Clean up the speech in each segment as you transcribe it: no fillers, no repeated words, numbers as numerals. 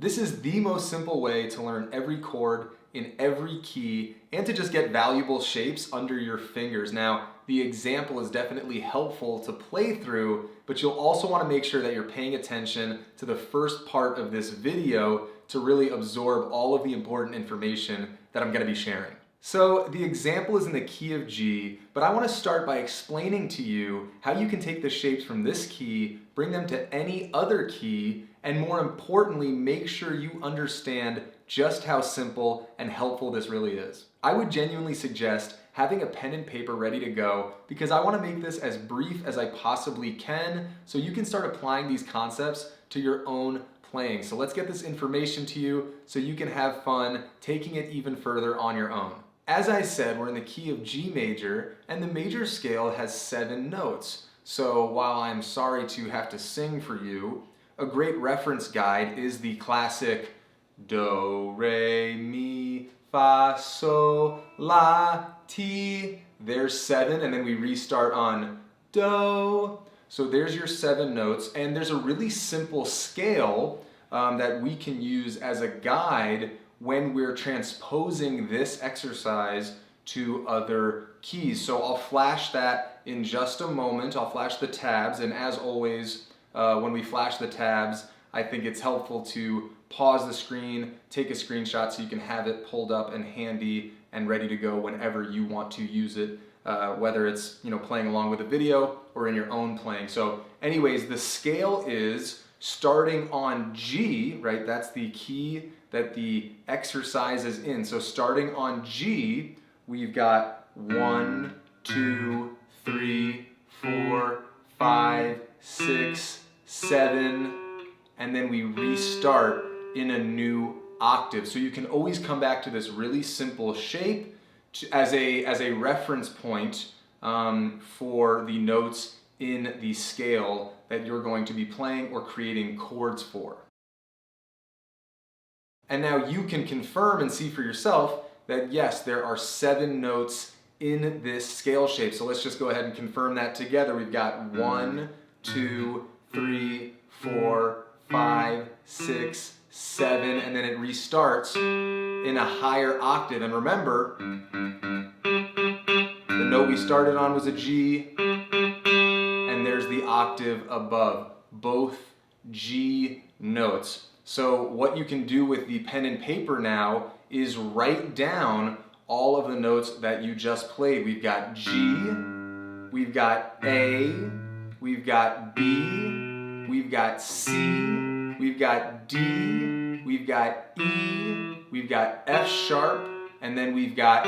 This is the most simple way to learn every chord in every key and to just get valuable shapes under your fingers. Now, the example is definitely helpful to play through, but you'll also want to make sure that you're paying attention to the first part of this video to really absorb all of the important information that I'm going to be sharing. So the example is in the key of G, but I want to start by explaining to you how you can take the shapes from this key, bring them to any other key, and more importantly, make sure you understand just how simple and helpful this really is. I would genuinely suggest having a pen and paper ready to go because I want to make this as brief as I possibly can so you can start applying these concepts to your own playing. So let's get this information to you so you can have fun taking it even further on your own. As I said, we're in the key of G major, and the major scale has 7 notes. So while I'm sorry to have to sing for you, a great reference guide is the classic Do, Re, Mi, Fa, Sol, La, Ti. There's 7, and then we restart on Do. So there's your 7 notes, and there's a really simple scale that we can use as a guide when we're transposing this exercise to other keys. So I'll flash that in just a moment. I'll flash the tabs, and as always, when we flash the tabs, I think it's helpful to pause the screen, take a screenshot so you can have it pulled up and handy and ready to go whenever you want to use it, whether it's playing along with a video or in your own playing. So anyways, the scale is starting on G, right? That's the key that the exercise is in. So starting on G, we've got 1, 2, 3, 4, 5, 6, 7, and then we restart in a new octave. So you can always come back to this really simple shape as a reference point for the notes in the scale that you're going to be playing or creating chords for. And now you can confirm and see for yourself that yes, there are 7 notes in this scale shape. So let's just go ahead and confirm that together. We've got 1, 2, 3, 4, 5, 6, 7, and then it restarts in a higher octave. And remember, the note we started on was a G, and there's the octave above, both G notes. So what you can do with the pen and paper now is write down all of the notes that you just played. We've got G, we've got A, we've got B, we've got C, we've got D, we've got E, we've got F sharp, and then we've got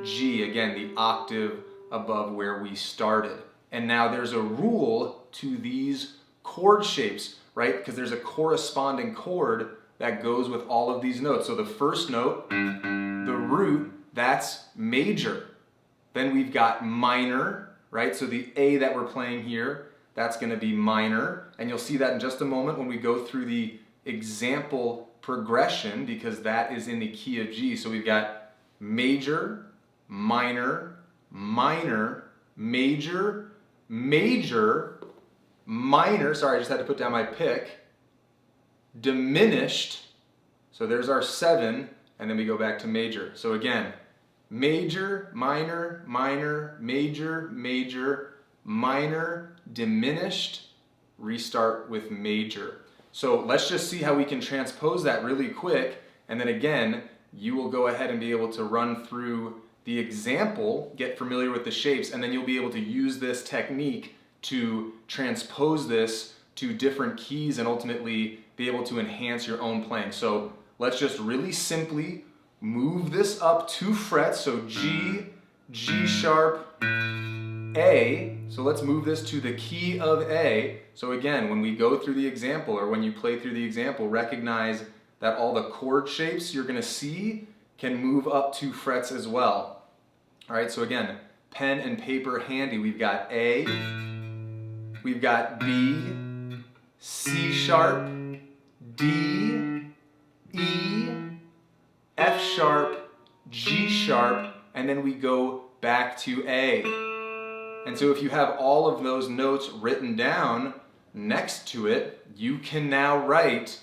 G, again, the octave above where we started. And now there's a rule to these chord shapes, right? Because there's a corresponding chord that goes with all of these notes. So the first note, the root, that's major. Then we've got minor, right? So the A that we're playing here, that's going to be minor. And you'll see that in just a moment when we go through the example progression, because that is in the key of G. So we've got major, minor, minor, major, major, minor, sorry, I just had to put down my pick, diminished, so there's our 7, and then we go back to major. So again, major, minor, minor, major, major, minor, diminished, restart with major. So let's just see how we can transpose that really quick, and then again, you will go ahead and be able to run through the example, get familiar with the shapes, and then you'll be able to use this technique to transpose this to different keys and ultimately be able to enhance your own playing. So let's just really simply move this up 2 frets. So G, G sharp, A. So let's move this to the key of A. So again, when we go through the example or when you play through the example, recognize that all the chord shapes you're gonna see can move up 2 frets as well. All right, so again, pen and paper handy. We've got A, we've got B, C sharp, D, E, F sharp, G sharp, and then we go back to A. And so if you have all of those notes written down next to it, you can now write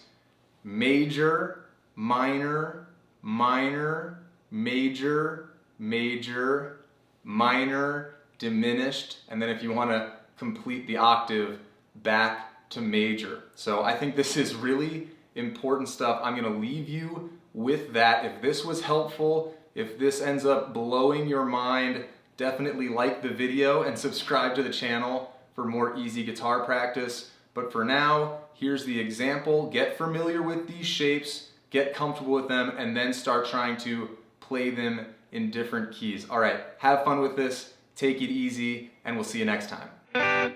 major, minor, minor, major, major, minor, diminished, and then if you want to complete the octave, back to major. So I think this is really important stuff. I'm going to leave you with that. If this was helpful, if this ends up blowing your mind, definitely like the video and subscribe to the channel for more easy guitar practice. But for now, here's the example. Get familiar with these shapes, get comfortable with them, and then start trying to play them in different keys. All right, have fun with this, take it easy, and we'll see you next time.